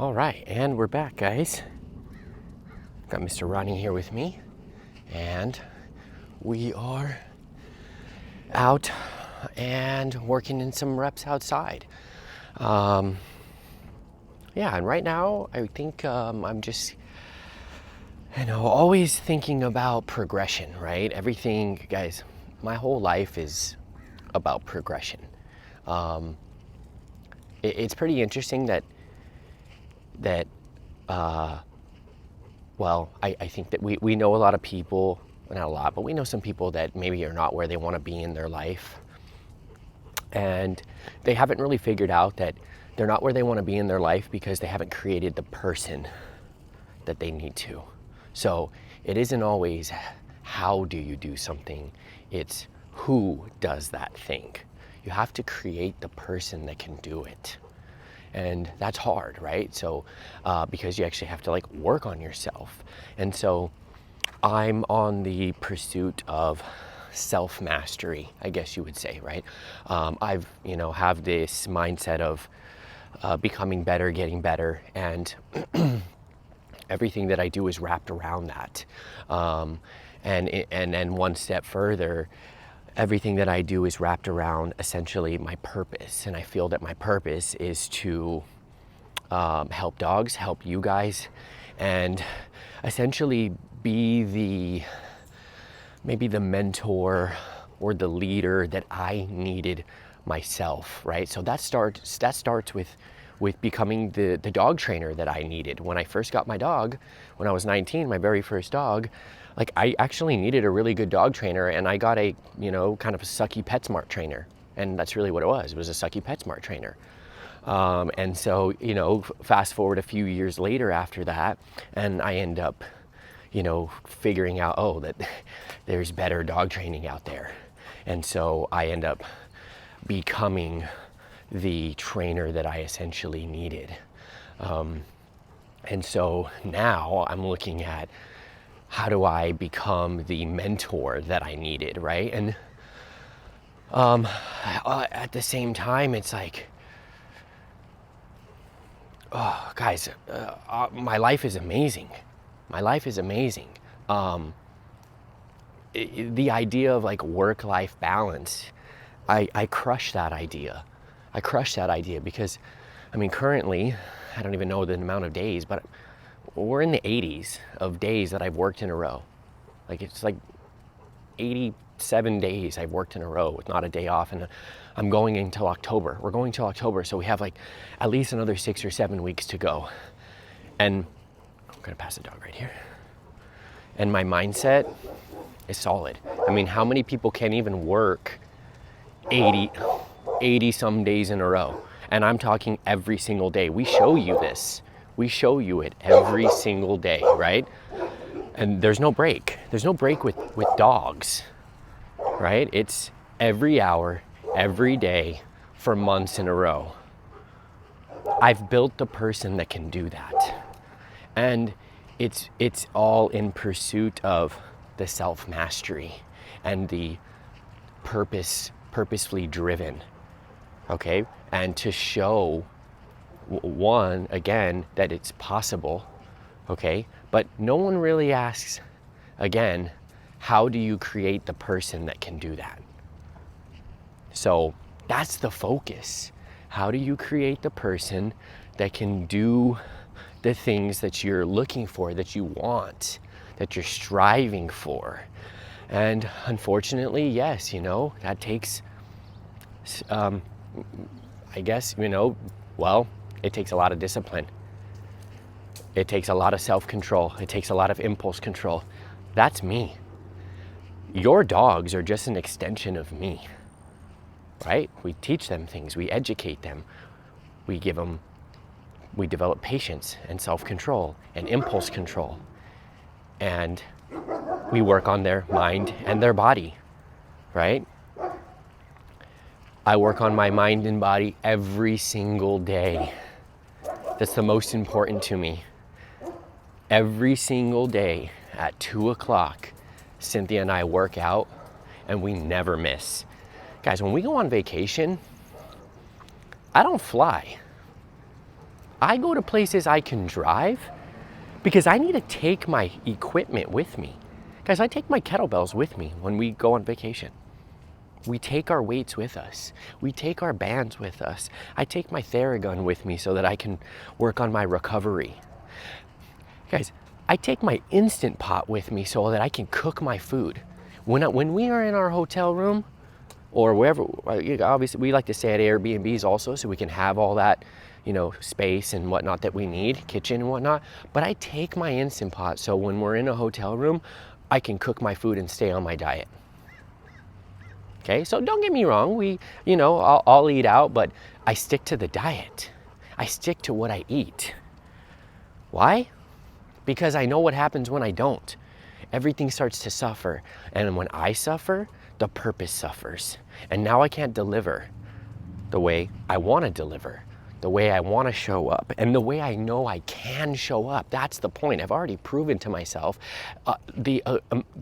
All right, and we're back, guys. Got Mr. Ronnie here with me, and we are out and working in some reps outside. Yeah, and right now I think I'm just, always thinking about progression, right? Everything, guys, my whole life is about progression. It's pretty interesting that I think that we know a lot of people, not a lot, but we know some people that maybe are not where they want to be in their life. And they haven't really figured out that they're not where they want to be in their life because they haven't created the person that they need to. So it isn't always how do you do something, it's who does that thing. You have to create the person that can do it. And that's hard, right? So because you actually have to work on yourself. And so I'm on the pursuit of self-mastery, I guess you would say, right? I've have this mindset of becoming better, getting better, and everything that I do is wrapped around that. And one step further, everything that I do is wrapped around essentially my purpose. And I feel that my purpose is to help dogs, help you guys, and essentially be maybe the mentor or the leader that I needed myself, right? So that starts with becoming the dog trainer that I needed. When I first got my dog, when I was 19, my very first dog, I actually needed a really good dog trainer, and I got a, kind of a sucky PetSmart trainer. And that's really what it was. It was a sucky PetSmart trainer. And so, fast forward a few years later after that, and I end up, figuring out, that there's better dog training out there. And so I end up becoming the trainer that I essentially needed. And so now I'm looking at how do I become the mentor that I needed, right? And at the same time, it's guys, my life is amazing. My life is amazing. The idea of work-life balance, I crush that idea. I crush that idea because, currently, I don't even know the amount of days, but we're in the 80s of days that I've worked in a row. It's 87 days I've worked in a row with not a day off, and I'm going until October. We're going till October, so we have at least another 6 or 7 weeks to go. And I'm gonna pass the dog right here. And my mindset is solid. How many people can even work 80 some days in a row? And I'm talking every single day. We show you this. We show you it every single day, right? And there's no break. There's no break with dogs, right? It's every hour, every day for months in a row. I've built the person that can do that. And it's all in pursuit of the self-mastery and the purposefully driven, okay? And to show, one, again, that it's possible, okay? But no one really asks, again, how do you create the person that can do that? So that's the focus. How do you create the person that can do the things that you're looking for, that you want, that you're striving for? And unfortunately, yes, that takes, I guess, it takes a lot of discipline. It takes a lot of self-control. It takes a lot of impulse control. That's me. Your dogs are just an extension of me, right? We teach them things, we educate them, we develop patience and self-control and impulse control. And we work on their mind and their body, right? I work on my mind and body every single day. That's the most important to me. Every single day at 2:00, Cynthia and I work out, and we never miss. Guys, when we go on vacation, I don't fly. I go to places I can drive because I need to take my equipment with me. Guys, I take my kettlebells with me when we go on vacation. We take our weights with us. We take our bands with us. I take my Theragun with me so that I can work on my recovery. Guys, I take my Instant Pot with me so that I can cook my food. When we are in our hotel room or wherever, obviously we like to stay at Airbnbs also so we can have all that, space and whatnot that we need, kitchen and whatnot. But I take my Instant Pot so when we're in a hotel room, I can cook my food and stay on my diet. Okay, so don't get me wrong, I'll eat out, but I stick to the diet. I stick to what I eat. Why? Because I know what happens when I don't. Everything starts to suffer. And when I suffer, the purpose suffers. And now I can't deliver the way I want to deliver, the way I want to show up, and the way I know I can show up. That's the point. I've already proven to myself the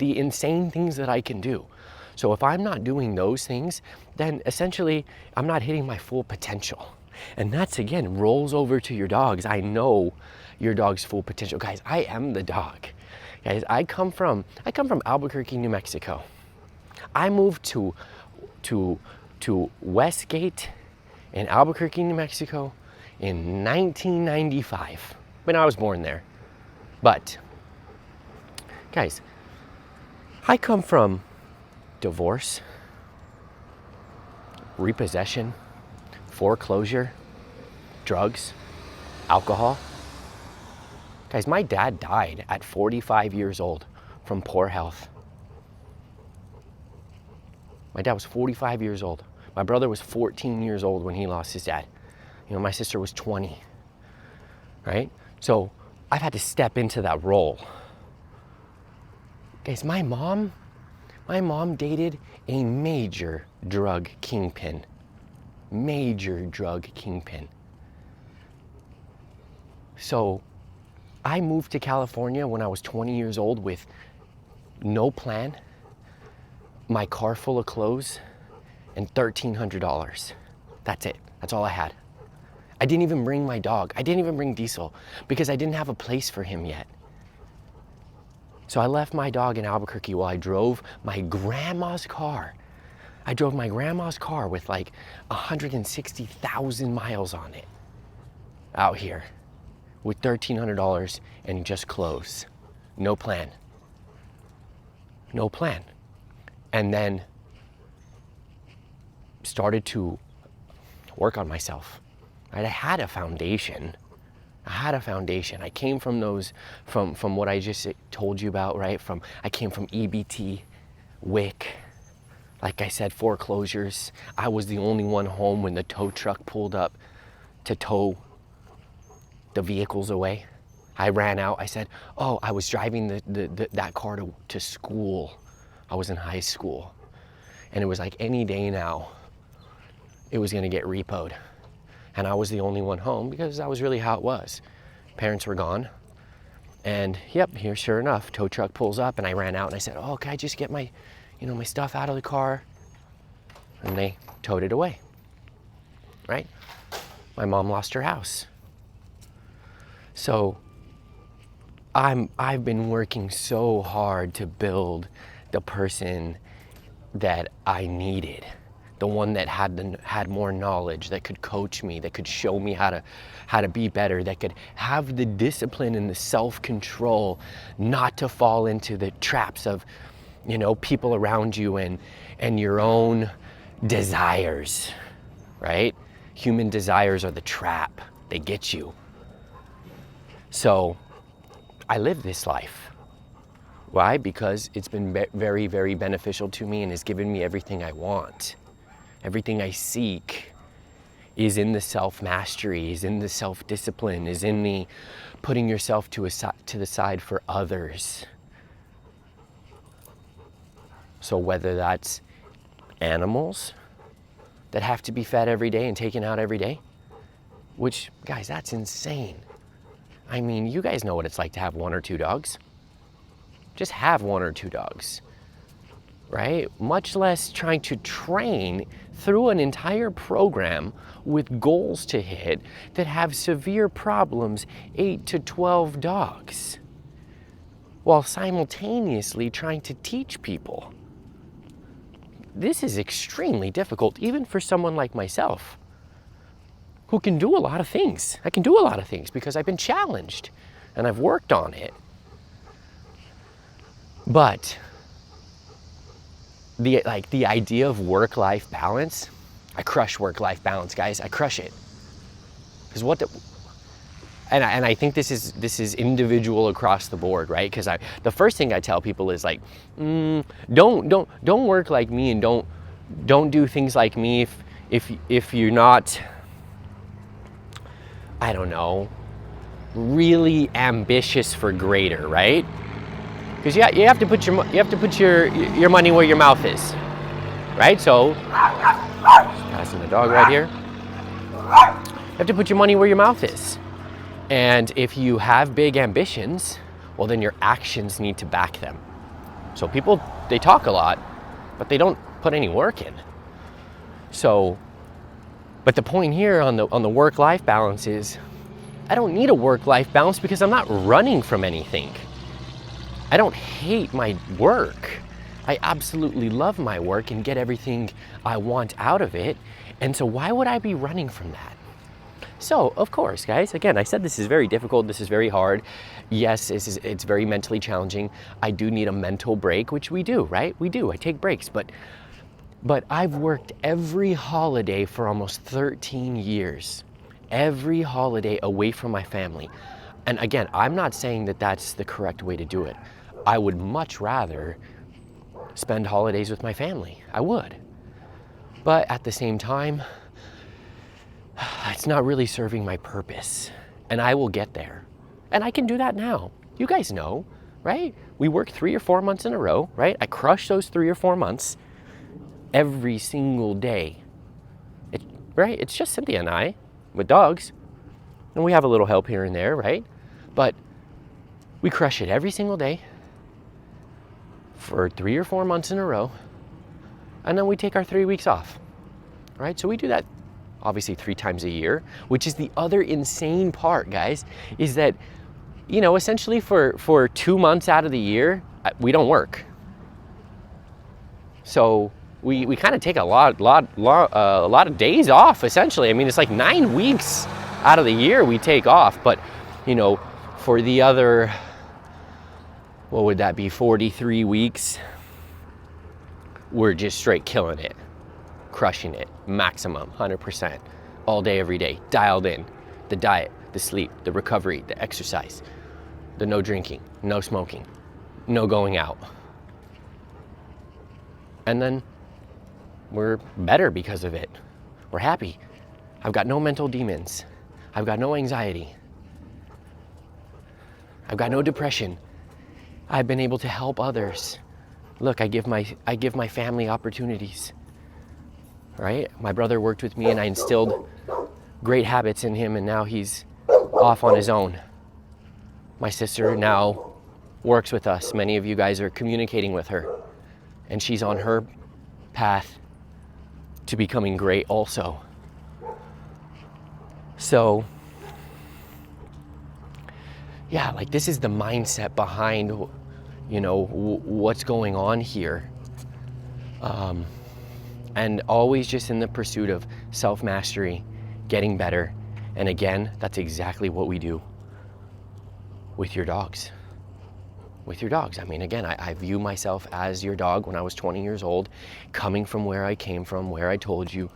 insane things that I can do. So if I'm not doing those things, then essentially I'm not hitting my full potential. And that's, again, rolls over to your dogs. I know your dog's full potential. Guys, I am the dog. Guys, I come from Albuquerque, New Mexico. I moved to Westgate in Albuquerque, New Mexico in 1995 when I was born there. But guys, I come from divorce, repossession, foreclosure, drugs, alcohol. Guys, my dad died at 45 years old from poor health. My dad was 45 years old. My brother was 14 years old when he lost his dad. My sister was 20, right? So I've had to step into that role. Guys, my mom dated a major drug kingpin. So I moved to California when I was 20 years old with no plan, my car full of clothes, and $1,300. That's it. That's all I had. I didn't even bring my dog. I didn't even bring Diesel because I didn't have a place for him yet. So I left my dog in Albuquerque while I drove my grandma's car. I drove my grandma's car with like 160,000 miles on it out here with $1,300 and just clothes. No plan. And then started to work on myself. Right? I had a foundation. I came from those, from what I just told you about, right? I came from EBT, WIC, like I said, foreclosures. I was the only one home when the tow truck pulled up to tow the vehicles away. I ran out. I said, I was driving that car to school. I was in high school. And it was like any day now, it was gonna get repoed. And I was the only one home because that was really how it was. Parents were gone. And here, sure enough, tow truck pulls up and I ran out and I said, can I just get my stuff out of the car? And they towed it away, right? My mom lost her house. So I've been working so hard to build the person that I needed. The one that had more knowledge, that could coach me, that could show me how to be better, that could have the discipline and the self-control not to fall into the traps of, people around you and your own desires, right? Human desires are the trap. They get you. So I live this life. Why? Because it's been very, very beneficial to me and has given me everything I want. Everything I seek is in the self-mastery, is in the self-discipline, is in the putting yourself to the side for others. So whether that's animals that have to be fed every day and taken out every day, which, guys, that's insane. I mean, you guys know what it's like to have one or two dogs. Just have one or two dogs. right? Much less trying to train through an entire program with goals to hit that have severe problems 8 to 12 dogs, while simultaneously trying to teach people. This is extremely difficult, even for someone like myself, who can do a lot of things. I can do a lot of things because I've been challenged and I've worked on it. But the idea of work-life balance, I crush work-life balance, guys. I crush it. Because and I think this is individual across the board, right? Because the first thing I tell people is like, don't work like me, and don't do things like me if you're not, I don't know, really ambitious for greater, right? Because you have to put your money where your mouth is, right? So, just passing the dog right here. You have to put your money where your mouth is. And if you have big ambitions, well, then your actions need to back them. So people, they talk a lot, but they don't put any work in. So, but the point here on the work-life balance is, I don't need a work-life balance because I'm not running from anything. I don't hate my work. I absolutely love my work and get everything I want out of it. And so why would I be running from that? So, of course, guys, again, I said this is very difficult, this is very hard. Yes, it's very mentally challenging. I do need a mental break, which we do, right? We do, I take breaks, but I've worked every holiday for almost 13 years. Every holiday away from my family. And again, I'm not saying that that's the correct way to do it. I would much rather spend holidays with my family. I would. But at the same time, it's not really serving my purpose, and I will get there. And I can do that now. You guys know, right? We work 3 or 4 months in a row, right? I crush those 3 or 4 months every single day, right? It's just Cynthia and I with dogs, and we have a little help here and there, right? But we crush it every single day for 3 or 4 months in a row, and then we take our 3 weeks off, right? So we do that obviously 3 times a year, which is the other insane part, guys, is that, you know, essentially for 2 months out of the year, we don't work. So we kind of take a lot of days off, essentially. I mean, it's like 9 weeks out of the year we take off, but, you know, for the other, what would that be, 43 weeks, we're just straight killing it. Crushing it, maximum, 100%, all day, every day, dialed in. The diet, the sleep, the recovery, the exercise, the no drinking, no smoking, no going out. And then we're better because of it. We're happy. I've got no mental demons. I've got no anxiety. I've got no depression. I've been able to help others. Look, I give my family opportunities. Right? My brother worked with me and I instilled great habits in him, and now he's off on his own. My sister now works with us. Many of you guys are communicating with her, and she's on her path to becoming great also. So, yeah, like this is the mindset behind, you know, what's going on here. And always just in the pursuit of self-mastery, getting better. And again, that's exactly what we do with your dogs. With your dogs. I mean, again, I view myself as your dog when I was 20 years old, coming from where I came from, where I told you,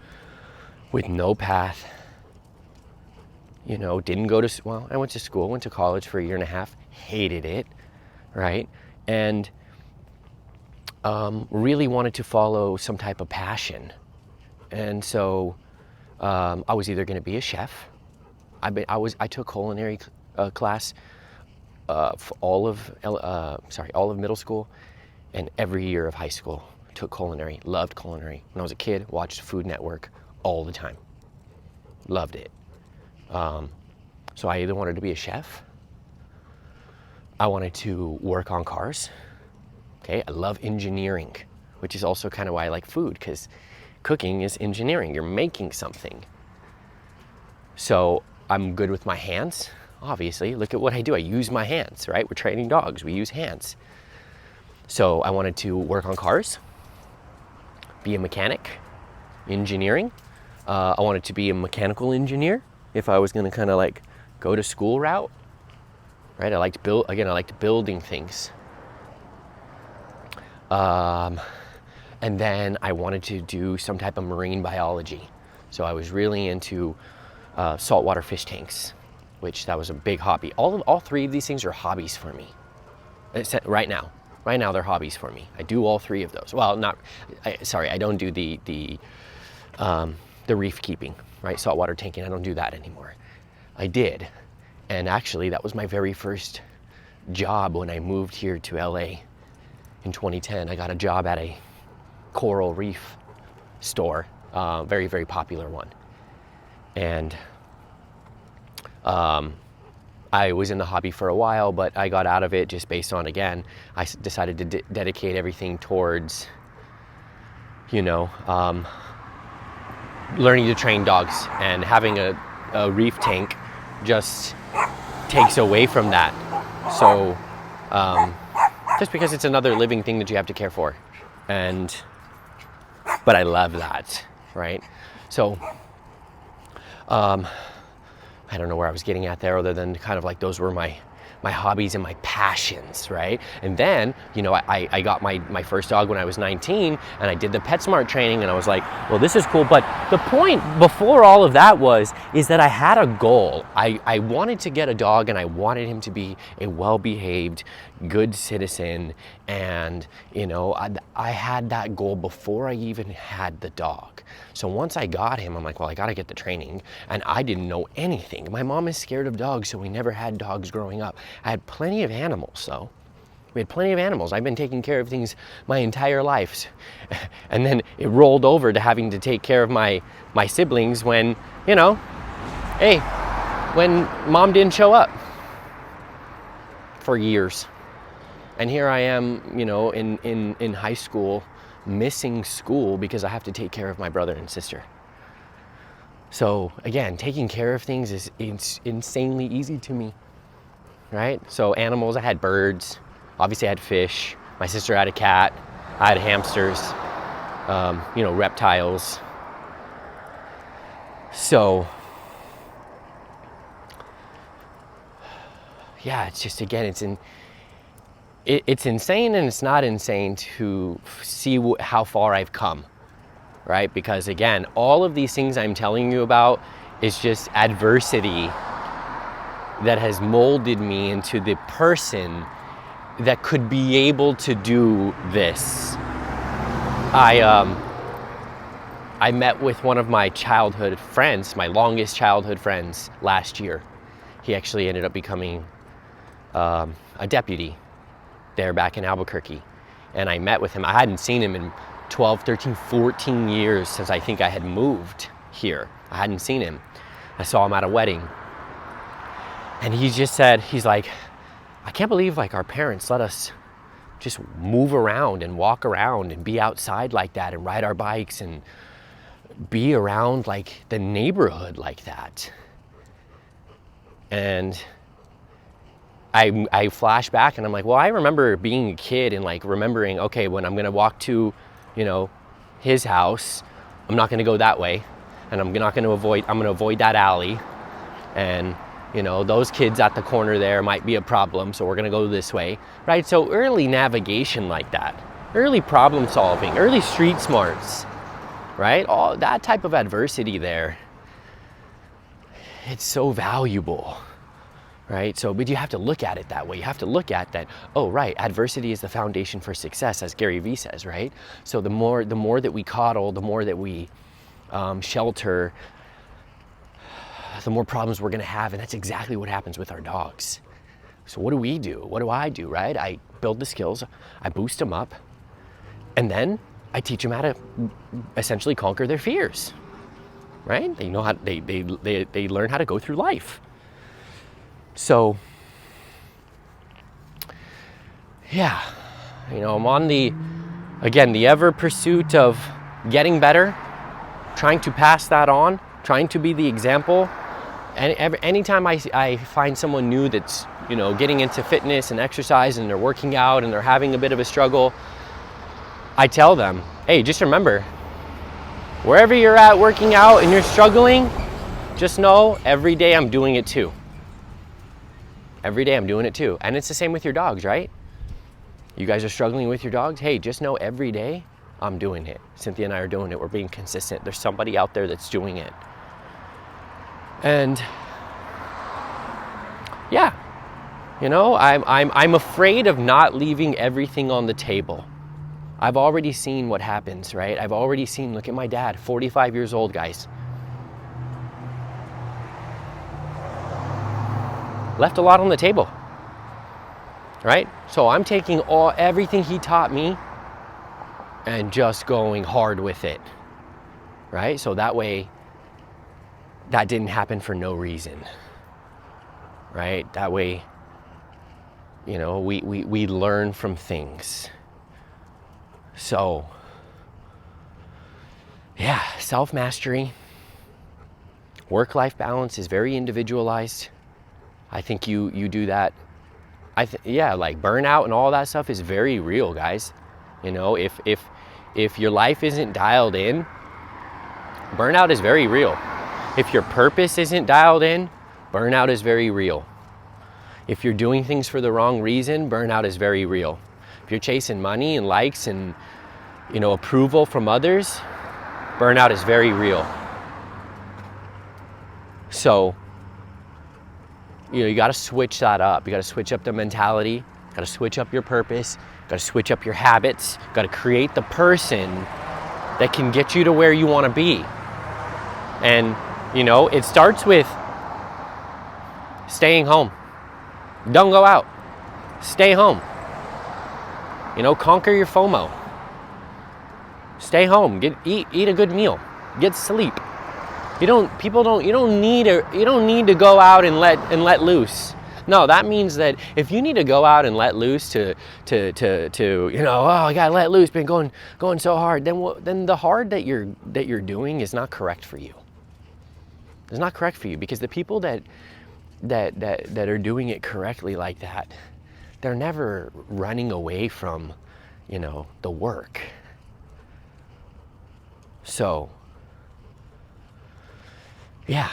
with no path. You know, didn't go to, well, I went to school, went to college for 1.5 years, hated it, right? And really wanted to follow some type of passion. And so I was either going to be a chef. I took culinary class for all of middle school and every year of high school. Took culinary, loved culinary. When I was a kid, watched Food Network all the time. Loved it. So I either wanted to be a chef, I wanted to work on cars. Okay, I love engineering, which is also kind of why I like food, because cooking is engineering. You're making something. So I'm good with my hands, obviously. Look at what I do. I use my hands, right? We're training dogs. We use hands. So I wanted to work on cars, be a mechanic, engineering. I wanted to be a mechanical engineer if I was going to kind of like go to school route, right? I liked building things. And then I wanted to do some type of marine biology. So I was really into saltwater fish tanks, which that was a big hobby. All three of these things are hobbies for me. Right now they're hobbies for me. I do all three of those. Well, I don't do the reef keeping, right? Saltwater tanking, I don't do that anymore. I did. And actually that was my very first job when I moved here to LA in 2010. I got a job at a coral reef store, very, very popular one. And I was in the hobby for a while, but I got out of it just based on, again, I decided to dedicate everything towards, learning to train dogs, and having a reef tank just takes away from that. So just because it's another living thing that you have to care for. But I love that, right? So I don't know where I was getting at there, other than kind of like those were my hobbies and my passions, right? And then, I got my first dog when I was 19, and I did the PetSmart training, and I was like, well, this is cool. But the point before all of that is that I had a goal. I wanted to get a dog, and I wanted him to be a well-behaved, good citizen. And, I had that goal before I even had the dog. So once I got him, I'm like, well, I got to get the training. And I didn't know anything. My mom is scared of dogs, so we never had dogs growing up. I had plenty of animals, though. We had plenty of animals. I've been taking care of things my entire life. And then it rolled over to having to take care of my siblings when, when mom didn't show up for years. And here I am, in high school, missing school because I have to take care of my brother and sister. So again, taking care of things is insanely easy to me, right? So animals, I had birds, obviously I had fish, my sister had a cat, I had hamsters, reptiles. So yeah, it's just, again, it's insane, and it's not insane to see how far I've come, right? Because again, all of these things I'm telling you about is just adversity that has molded me into the person that could be able to do this. I met with one of my childhood friends, my longest childhood friends, last year. He actually ended up becoming a deputy there back in Albuquerque. And I met with him. I hadn't seen him in 12, 13, 14 years since I think I had moved here. I hadn't seen him. I saw him at a wedding. And he just said, he's like, I can't believe our parents let us just move around and walk around and be outside like that and ride our bikes and be around the neighborhood like that. And I flash back and I'm like, well, I remember being a kid and remembering, okay, when I'm gonna walk to, his house, I'm not gonna go that way, and I'm gonna avoid that alley, and those kids at the corner there might be a problem, so we're gonna go this way, right? So early navigation like that, early problem solving, early street smarts, right? All that type of adversity there, it's so valuable. Right? So, but you have to look at it that way. You have to look at that, oh, right, adversity is the foundation for success, as Gary Vee says, right? So the more that we coddle, the more that we shelter, the more problems we're gonna have, and that's exactly what happens with our dogs. So what do we do? What do I do, right? I build the skills, I boost them up, and then I teach them how to essentially conquer their fears, right? They know how, they learn how to go through life. So, yeah, I'm on the Again, the ever pursuit of getting better, trying to pass that on, trying to be the example. And anytime I find someone new that's, you know, getting into fitness and exercise and they're working out and they're having a bit of a struggle, I tell them, hey, just remember, wherever you're at working out and you're struggling, just know every day I'm doing it too. Every day I'm doing it too. And it's the same with your dogs, right? You guys are struggling with your dogs? Hey, just know every day I'm doing it. Cynthia and I are doing it. We're being consistent. There's somebody out there that's doing it. And yeah, you know, I'm afraid of not leaving everything on the table. I've already seen what happens, right? I've already seen, look at my dad, 45 years old, guys. Left a lot on the table, right? So I'm taking everything he taught me and just going hard with it, right? So that way, that didn't happen for no reason, right? That way, you know, we learn from things. So, yeah, self-mastery, work-life balance is very individualized. I think you do that. Yeah, like burnout and all that stuff is very real, guys. You know, if your life isn't dialed in, burnout is very real. If your purpose isn't dialed in, burnout is very real. If you're doing things for the wrong reason, burnout is very real. If you're chasing money and likes and, you know, approval from others, burnout is very real. So, you know, you got to switch that up. You got to switch up the mentality. Got to switch up your purpose. Got to switch up your habits. Got to create the person that can get you to where you want to be. And, you know, it starts with staying home. Don't go out. Stay home. You know, conquer your FOMO. Stay home. Eat a good meal. Get sleep. You don't need to go out and let loose. No, that means that if you need to go out and let loose to you know, oh, I gotta let loose, been going so hard, then the hard that you're doing is not correct for you. It's not correct for you, because the people that are doing it correctly like that, they're never running away from, you know, the work. So, yeah,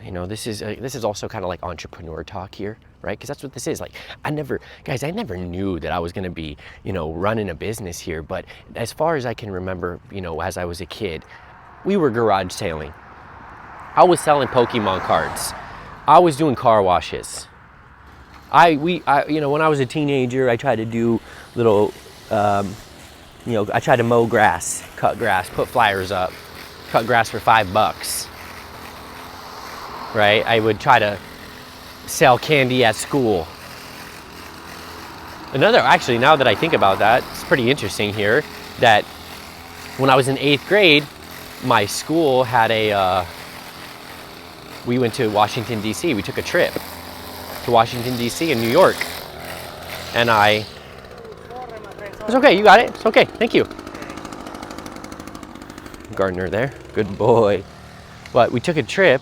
you know, this is also kind of like entrepreneur talk here, right? Because that's what this is. Like, I never knew that I was going to be, you know, running a business here. But as far as I can remember, you know, as I was a kid, we were garage sailing. I was selling Pokemon cards. I was doing car washes. You know, when I was a teenager, I tried to do little, you know, I tried to mow grass, cut grass, put flyers up, cut grass for $5. Right? I would try to sell candy at school. Actually, now that I think about that, it's pretty interesting here that when I was in 8th grade, my school had we went to Washington, D.C. We took a trip to Washington, D.C. and New York. And it's okay, you got it. It's okay, thank you. Gardener there, good boy. But we took a trip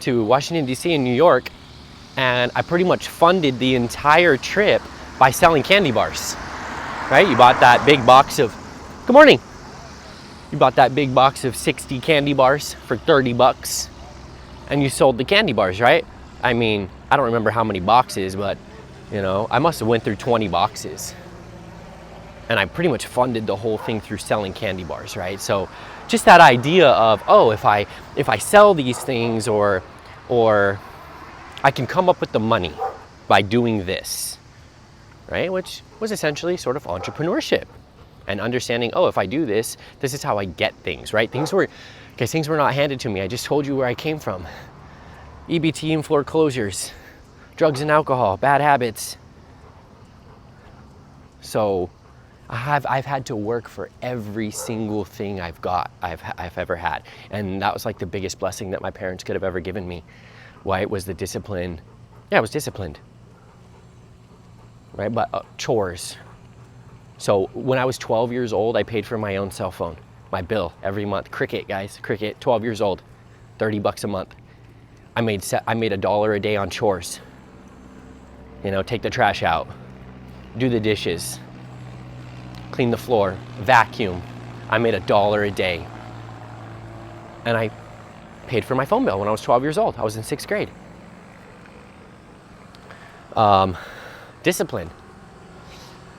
to Washington, D.C. and New York, and I pretty much funded the entire trip by selling candy bars, right? You bought that big box of, good morning. You bought that big box of 60 candy bars for $30, and you sold the candy bars, right? I mean, I don't remember how many boxes, but, you know, I must have went through 20 boxes. And I pretty much funded the whole thing through selling candy bars, right? So just that idea of, oh, if I sell these things, or I can come up with the money by doing this, right? Which was essentially sort of entrepreneurship and understanding, oh, if I do this, this is how I get things, right? Things were not handed to me. I just told you where I came from. EBT and foreclosures, drugs and alcohol, bad habits. So I've had to work for every single thing I've ever had. And that was like the biggest blessing that my parents could have ever given me. Why? It was the discipline. Yeah, I was disciplined. Right? But chores, So when I was 12 years old, I paid for my own cell phone, my bill every month. Cricket, guys, Cricket, 12 years old, 30 bucks a month. I made $1 a day on chores. You know, take the trash out, do the dishes, clean the floor, vacuum. I made $1 a day. And I paid for my phone bill when I was 12 years old. I was in 6th grade. Discipline.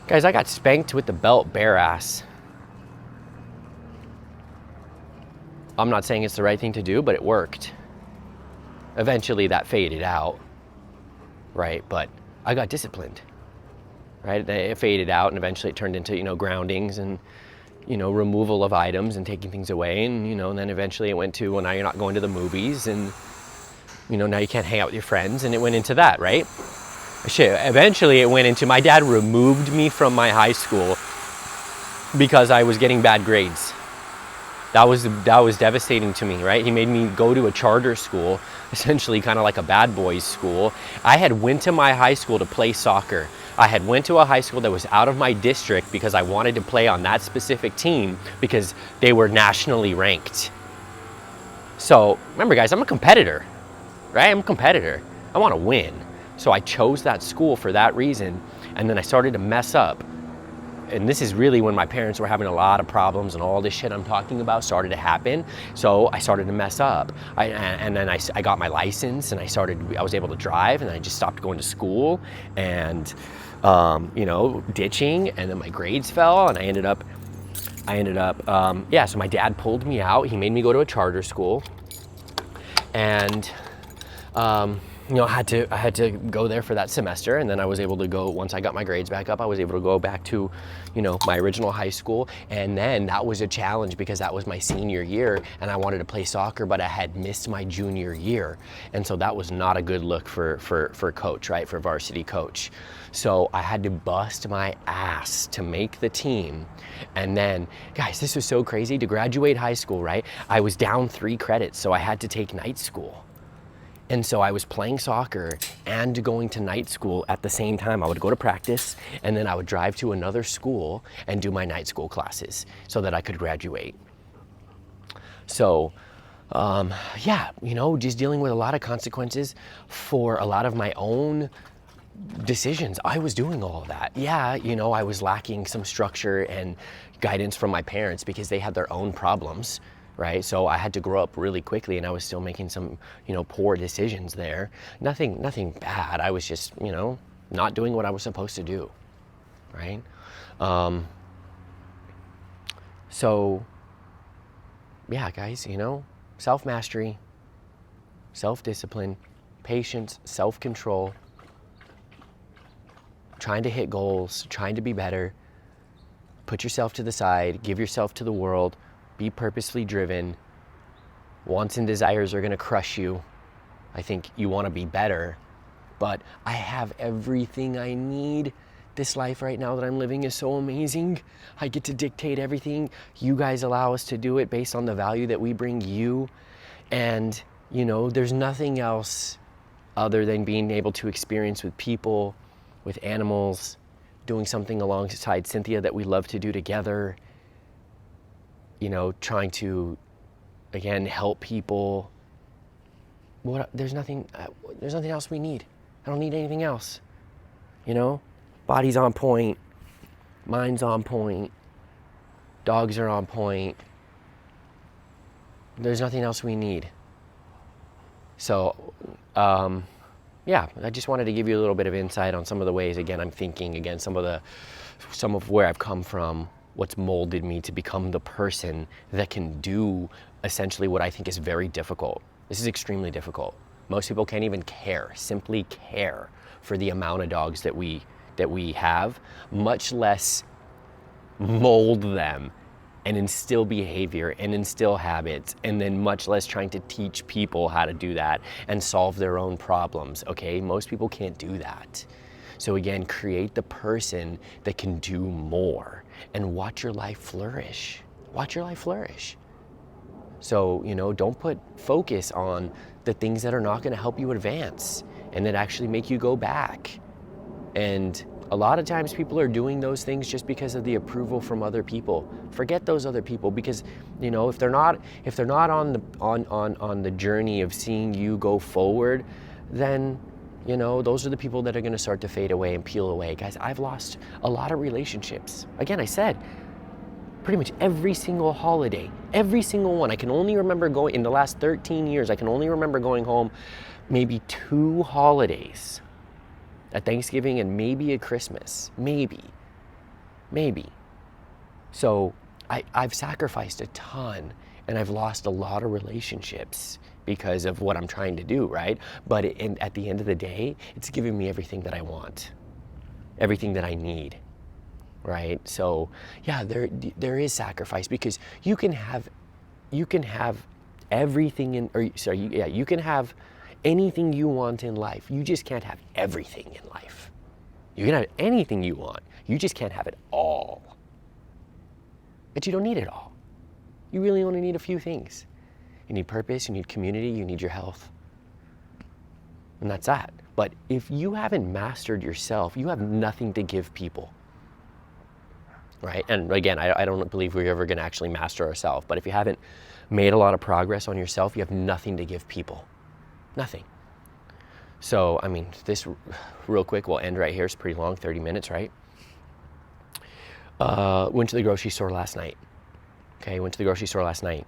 Guys, I got spanked with the belt bare ass. I'm not saying it's the right thing to do, but it worked. Eventually that faded out, right? But I got disciplined, right? It faded out and eventually it turned into, you know, groundings and, you know, removal of items and taking things away. And, you know, and then eventually it went to, well, now you're not going to the movies and, you know, now you can't hang out with your friends. And it went into that, right? Shit, eventually it went into, my dad removed me from my high school because I was getting bad grades. That was devastating to me, right? He made me go to a charter school, essentially kind of like a bad boys school. I had went to my high school to play soccer. I had went to a high school that was out of my district because I wanted to play on that specific team because they were nationally ranked. So remember, guys, I'm a competitor, right? I'm a competitor. I want to win. So I chose that school for that reason. And then I started to mess up. And this is really when my parents were having a lot of problems and all this shit I'm talking about started to happen. So I started to mess up. And then I got my license and I was able to drive, and I just stopped going to school and, you know, ditching. And then my grades fell and I ended up, so my dad pulled me out. He made me go to a charter school. And, you know, I had to go there for that semester, and then I was able to go, once I got my grades back up, I was able to go back to, you know, my original high school. And then that was a challenge because that was my senior year and I wanted to play soccer, but I had missed my junior year. And so that was not a good look for coach, right? For varsity coach. So I had to bust my ass to make the team. And then, guys, this was so crazy. To graduate high school, right? I was down 3 credits, so I had to take night school. And so I was playing soccer and going to night school at the same time. I would go to practice and then I would drive to another school and do my night school classes so that I could graduate. So, yeah, you know, just dealing with a lot of consequences for a lot of my own decisions. I was doing all of that. Yeah, you know, I was lacking some structure and guidance from my parents because they had their own problems. Right? So I had to grow up really quickly and I was still making some, you know, poor decisions there. Nothing bad. I was just, you know, not doing what I was supposed to do. Right? So yeah, guys, you know, self-mastery, self-discipline, patience, self-control, trying to hit goals, trying to be better, put yourself to the side, give yourself to the world. Be purposely driven. Wants and desires are gonna crush you. I think you wanna be better, but I have everything I need. This life right now that I'm living is so amazing. I get to dictate everything. You guys allow us to do it based on the value that we bring you. And, you know, there's nothing else other than being able to experience with people, with animals, doing something alongside Cynthia that we love to do together. You know, trying to, again, help people. There's nothing else we need. I don't need anything else. You know, body's on point, mind's on point, dogs are on point. There's nothing else we need. So, yeah, I just wanted to give you a little bit of insight on some of the ways, again, I'm thinking, again, some of where I've come from, what's molded me to become the person that can do essentially what I think is very difficult. This is extremely difficult. Most people can't even simply care for the amount of dogs that we have, much less mold them and instill behavior and instill habits, and then much less trying to teach people how to do that and solve their own problems, okay? Most people can't do that. So again, create the person that can do more and watch your life flourish. Watch your life flourish. So, you know, don't put focus on the things that are not gonna help you advance and that actually make you go back and A lot of times people are doing those things just because of the approval from other people. Forget those other people, because if they're not on the journey of seeing you go forward, then those are the people that are going to start to fade away and peel away. Guys, I've lost a lot of relationships. Again, I said pretty much every single holiday, every single one. I can only remember going, in the last 13 years, I can only remember going home maybe 2 holidays. At Thanksgiving and maybe at Christmas. Maybe. So I've sacrificed a ton, and I've lost a lot of relationships because of what I'm trying to do, right? But at the end of the day, it's giving me everything that I want, everything that I need, right? So yeah, there is sacrifice, because you can have everything you can have anything you want in life. You just can't have everything in life. You can have anything you want. You just can't have it all. But you don't need it all. You really only need a few things. You need purpose, you need community, you need your health. And that's that. But if you haven't mastered yourself, you have nothing to give people. Right? And again, I don't believe we're ever going to actually master ourselves. But if you haven't made a lot of progress on yourself, you have nothing to give people. Nothing. So, I mean, this real quick, we'll end right here. It's pretty long, 30 minutes, right? Went to the grocery store last night. Okay, went to the grocery store last night.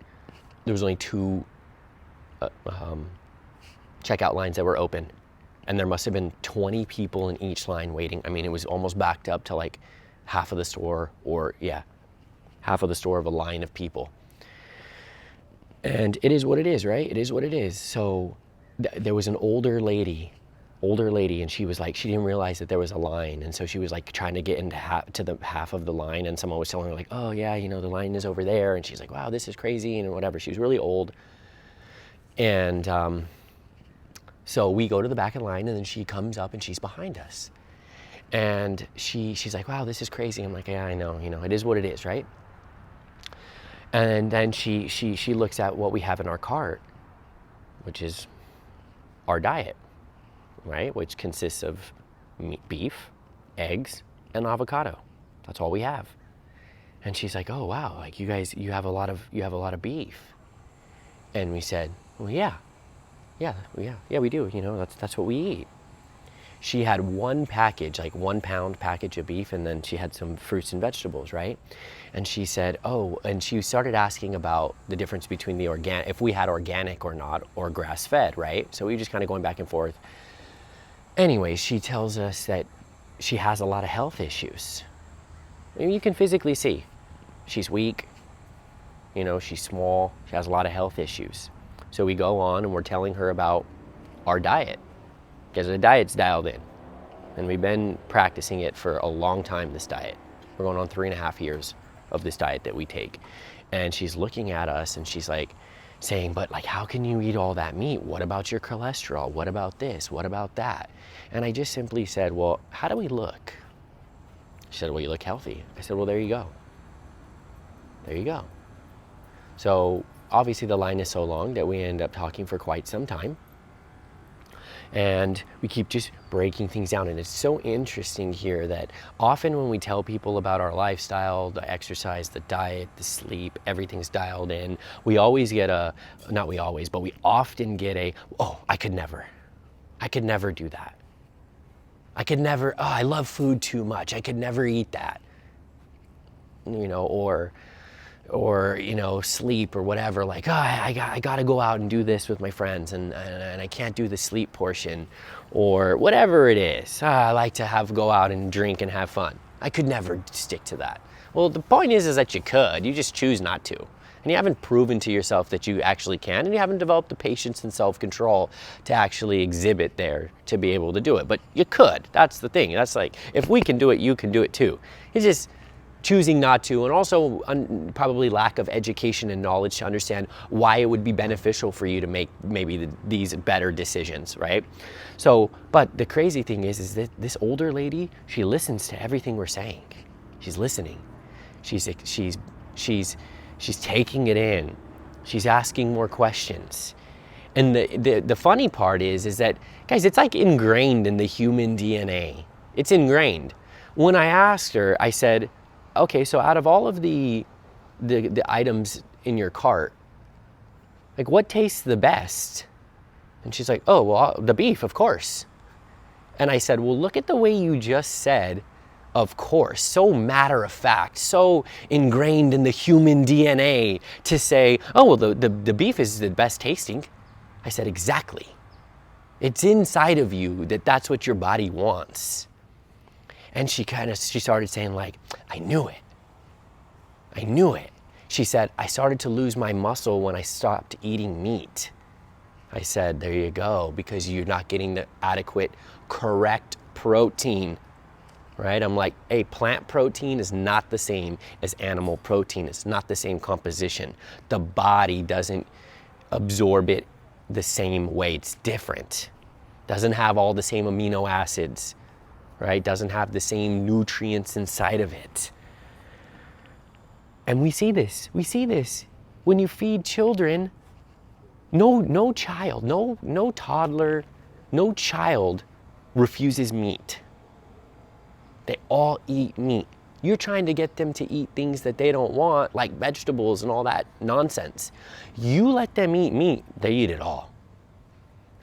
There was only 2 checkout lines that were open. And there must have been 20 people in each line waiting. I mean, it was almost backed up to like half of the store, half of the store of a line of people. And it is what it is, right? It is what it is. So there was an older lady, and she was like, she didn't realize that there was a line, and so she was like trying to get into the half of the line, and someone was telling her like, oh yeah, the line is over there, and she's like, wow, this is crazy, and whatever. She was really old, and so we go to the back of the line, and then she comes up and she's behind us, and she's like, wow, this is crazy. I'm like, yeah, I know, it is what it is, right? And then she looks at what we have in our cart, which is our diet, right? Which consists of beef, eggs, and avocado. That's all we have. And she's like, oh wow, like you guys, you have a lot of beef. And we said, well, yeah, we do. That's what we eat. She had 1 package, like 1 pound package of beef, and then she had some fruits and vegetables, right? And she said, and she started asking about the difference between the if we had organic or not, or grass-fed, right? So we were just kind of going back and forth. Anyway, she tells us that she has a lot of health issues. I mean, you can physically see. She's weak, she's small, she has a lot of health issues. So we go on and we're telling her about our diet, because the diet's dialed in. And we've been practicing it for a long time, this diet. We're going on 3.5 years of this diet that we take. And she's looking at us and she's like saying, but like, how can you eat all that meat? What about your cholesterol? What about this? What about that? And I just simply said, well, how do we look? She said, well, you look healthy. I said, well, there you go. There you go. So obviously the line is so long that we end up talking for quite some time. And we keep just breaking things down. And it's so interesting here that often when we tell people about our lifestyle, the exercise, the diet, the sleep, everything's dialed in, we always get not we always, but we often get oh, I could never do that. I could never, I love food too much. I could never eat that. Or sleep or whatever, like, I got to go out and do this with my friends, and I can't do the sleep portion, or whatever it is. I like to go out and drink and have fun. I could never stick to that. Well, the point is that you could. You just choose not to. And you haven't proven to yourself that you actually can, and you haven't developed the patience and self-control to actually exhibit there to be able to do it. But you could. That's the thing. That's like, if we can do it, you can do it too. It's just choosing not to, and also probably lack of education and knowledge to understand why it would be beneficial for you to make maybe these better decisions, right? So, but the crazy thing is that this older lady, she listens to everything we're saying. She's listening. She's taking it in. She's asking more questions. And the funny part is that, guys, it's like ingrained in the human DNA. It's ingrained. when I asked her, I said, okay, so out of all of the items in your cart, like what tastes the best? And she's like, oh, well, the beef, of course. And I said, well, look at the way you just said, of course, so matter of fact, so ingrained in the human DNA to say, oh, well, the beef is the best tasting. I said, exactly. It's inside of you that's what your body wants. And she started saying like, I knew it. I knew it. She said, I started to lose my muscle when I stopped eating meat. I said, there you go, because you're not getting the adequate, correct protein, right? I'm like, hey, plant protein is not the same as animal protein. It's not the same composition. The body doesn't absorb it the same way. It's different. Doesn't have all the same amino acids, right? Doesn't have the same nutrients inside of it. And we see this. When you feed children, no child, no toddler, no child refuses meat. They all eat meat. You're trying to get them to eat things that they don't want, like vegetables and all that nonsense. You let them eat meat, they eat it all.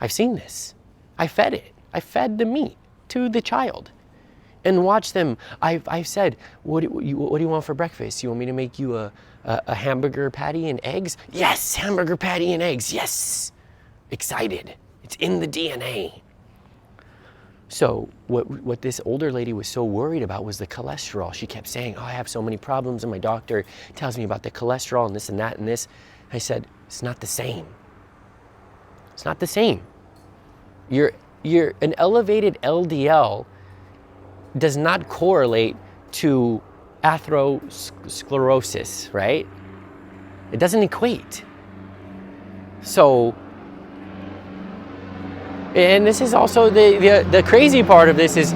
I've seen this. I fed it. I fed the meat to the child. And watch them. I've said, what do you want for breakfast? You want me to make you a hamburger patty and eggs? Yes, hamburger patty and eggs, yes. Excited, it's in the DNA. So what this older lady was so worried about was the cholesterol. She kept saying, oh, I have so many problems and my doctor tells me about the cholesterol and this and that and this. I said, it's not the same. It's not the same. You're an elevated LDL does not correlate to atherosclerosis, right? It doesn't equate. So, and this is also the crazy part of this is,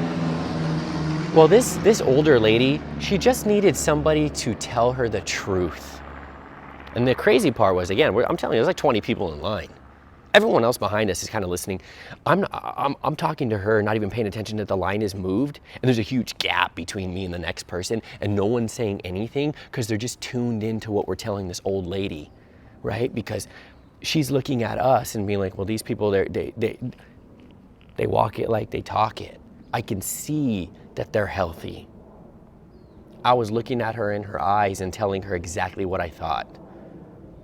well, this older lady, she just needed somebody to tell her the truth. And the crazy part was, again, I'm telling you, there's like 20 people in line. Everyone else behind us is kind of listening. I'm talking to her, not even paying attention that the line is moved, and there's a huge gap between me and the next person, and no one's saying anything because they're just tuned into what we're telling this old lady, right? Because she's looking at us and being like, well, these people, they walk it like they talk it. I can see that they're healthy. I was looking at her in her eyes and telling her exactly what I thought.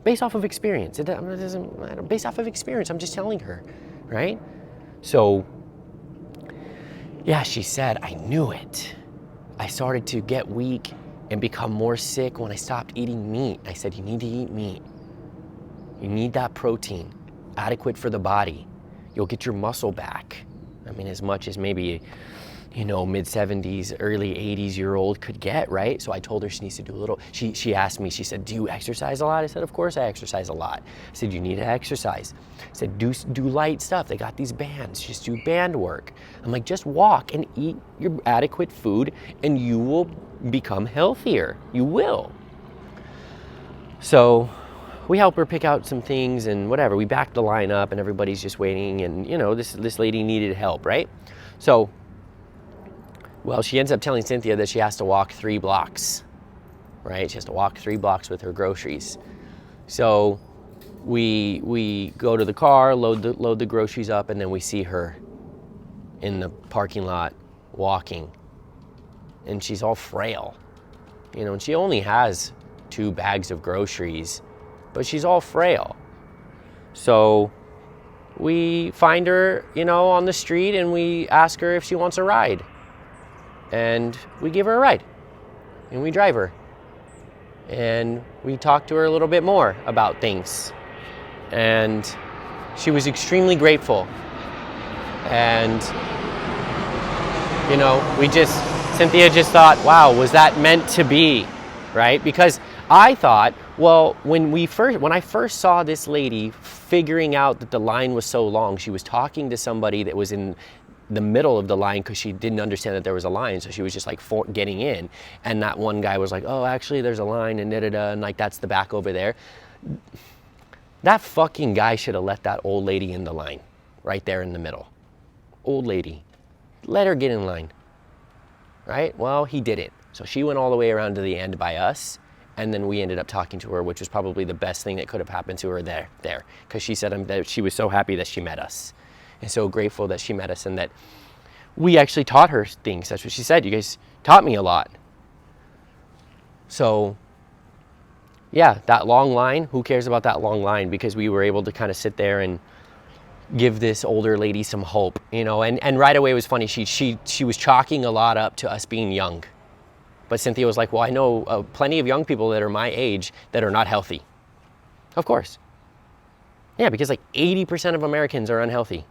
Based off of experience. It doesn't matter. Based off of experience, I'm just telling her, right? So, yeah, she said, I knew it. I started to get weak and become more sick when I stopped eating meat. I said, you need to eat meat. You need that protein, adequate for the body. You'll get your muscle back. I mean, as much as maybe, mid-70s, early 80s-year-old could get, right? So I told her she needs to do a little. She asked me, she said, do you exercise a lot? I said, of course I exercise a lot. I said, you need to exercise. I said, do light stuff. They got these bands. Just do band work. I'm like, just walk and eat your adequate food and you will become healthier. You will. So we help her pick out some things and whatever. We back the line up and everybody's just waiting and, this lady needed help, right? So, well, she ends up telling Cynthia that she has to walk 3 blocks, right? She has to walk 3 blocks with her groceries. So we go to the car, load the groceries up, and then we see her in the parking lot walking. And she's all frail, and she only has 2 bags of groceries, but she's all frail. So we find her, on the street and we ask her if she wants a ride. And we give her a ride and we drive her and we talk to her a little bit more about things, and she was extremely grateful. And Cynthia just thought, wow, was that meant to be, right? Because I thought, well, when I first saw this lady figuring out that the line was so long, she was talking to somebody that was in the middle of the line because she didn't understand that there was a line, so she was just like getting in, and that one guy was like, oh, actually there's a line and da-da-da, and like that's the back over there. That fucking guy should have let that old lady in the line right there in the middle. Old lady, let her get in line. right? Well, he didn't. So she went all the way around to the end by us, and then we ended up talking to her, which was probably the best thing that could have happened to her there, because she said that she was so happy that she met us, and so grateful that she met us, and that we actually taught her things. That's what she said. You guys taught me a lot. So yeah, that long line, who cares about that long line? Because we were able to kind of sit there and give this older lady some hope, you know, and right away it was funny. She was chalking a lot up to us being young. But Cynthia was like, well, I know plenty of young people that are my age that are not healthy. Of course. Yeah, because like 80% of Americans are unhealthy.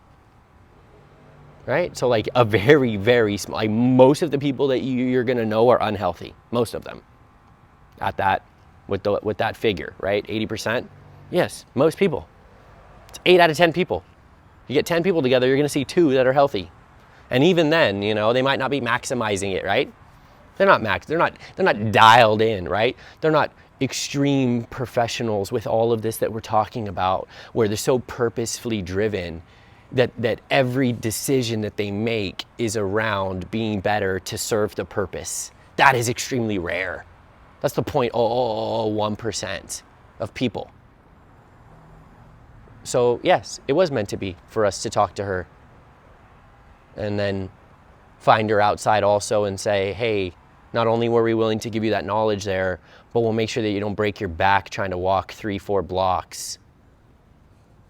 Right? So like a very, very small, like most of the people that you're going to know are unhealthy. Most of them. At that, with that figure, right? 80%? Yes, most people. It's 8 out of 10 people. You get 10 people together, you're going to see 2 that are healthy. And even then, you know, they might not be maximizing it, right? They're not dialed in, right? They're not extreme professionals with all of this that we're talking about, where they're so purposefully driven that every decision that they make is around being better to serve the purpose. That is extremely rare. That's the 0.001% of people. So yes, it was meant to be for us to talk to her and then find her outside also and say, hey, not only were we willing to give you that knowledge there, but we'll make sure that you don't break your back trying to walk 3-4 blocks,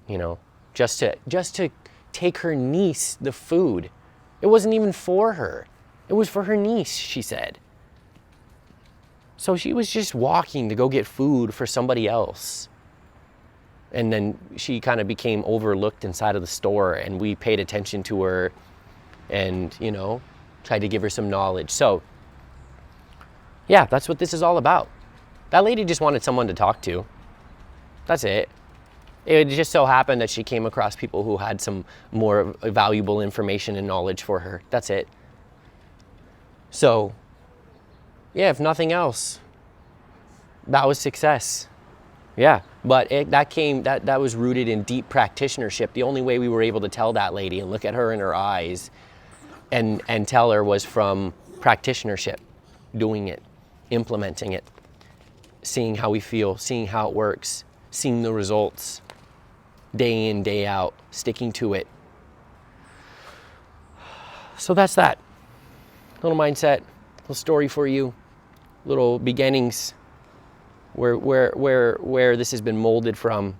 you know, just to take her niece the food. It wasn't even for her. It was for her niece, she said. So she was just walking to go get food for somebody else. And then she kind of became overlooked inside of the store, and we paid attention to her and, you know, tried to give her some knowledge. So yeah, that's what this is all about. That lady just wanted someone to talk to. That's it. It just so happened that she came across people who had some more valuable information and knowledge for her. That's it. So yeah, if nothing else, that was success. Yeah, but that was rooted in deep practitionership. The only way we were able to tell that lady and look at her in her eyes and tell her was from practitionership, doing it, implementing it, seeing how we feel, seeing how it works, seeing the results, day in, day out, sticking to it. So that's that. Little mindset, little story for you, little beginnings where this has been molded from.